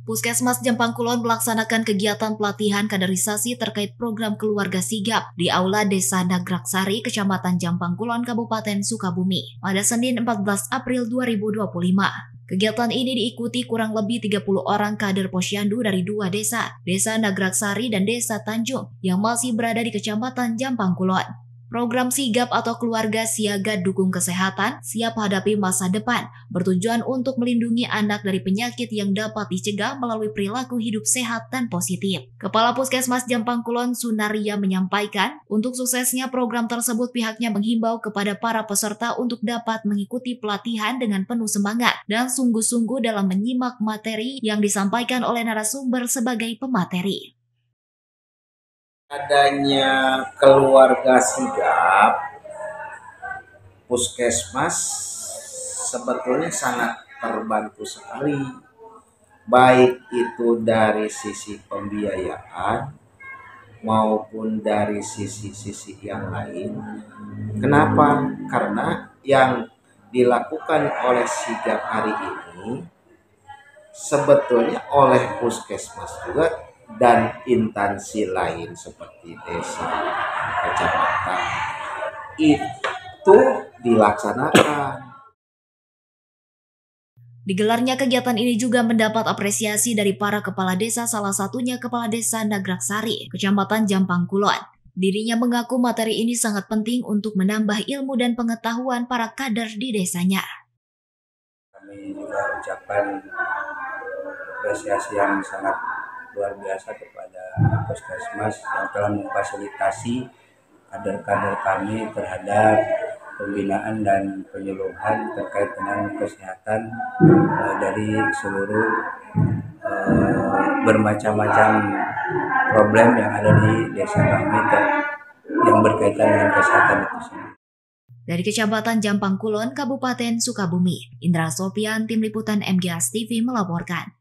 Puskesmas Jampang Kulon melaksanakan kegiatan pelatihan kaderisasi terkait program keluarga sigap di Aula Desa Nagraksari, Kecamatan Jampang Kulon, Kabupaten Sukabumi, pada Senin 14 April 2025. Kegiatan ini diikuti kurang lebih 30 orang kader posyandu dari dua desa, Desa Nagraksari dan Desa Tanjung, yang masih berada di Kecamatan Jampang Kulon. Program sigap atau keluarga siaga dukung kesehatan, siap hadapi masa depan, bertujuan untuk melindungi anak dari penyakit yang dapat dicegah melalui perilaku hidup sehat dan positif. Kepala Puskesmas Jampang Kulon, Sunaria, menyampaikan, untuk suksesnya program tersebut pihaknya menghimbau kepada para peserta untuk dapat mengikuti pelatihan dengan penuh semangat dan sungguh-sungguh dalam menyimak materi yang disampaikan oleh narasumber sebagai pemateri. Adanya keluarga sigap, Puskesmas sebetulnya sangat terbantu sekali, baik itu dari sisi pembiayaan maupun dari sisi-sisi yang lain. Kenapa? Karena yang dilakukan oleh sigap hari ini sebetulnya oleh Puskesmas juga dan instansi lain seperti desa, kecamatan itu dilaksanakan. Digelarnya kegiatan ini juga mendapat apresiasi dari para kepala desa, salah satunya Kepala Desa Nagraksari, Kecamatan Jampang Kulon. Dirinya mengaku materi ini sangat penting untuk menambah ilmu dan pengetahuan para kader di desanya. Kami juga ucapkan apresiasi yang sangat luar biasa kepada Puskesmas yang telah memfasilitasi kader-kader kami terhadap pembinaan dan penyuluhan terkait dengan kesehatan dari seluruh bermacam-macam problem yang ada di desa kami yang berkaitan dengan kesehatan itu sendiri. Dari Kecamatan Jampang Kulon, Kabupaten Sukabumi, Indra Sofian, Tim Liputan MGS TV melaporkan.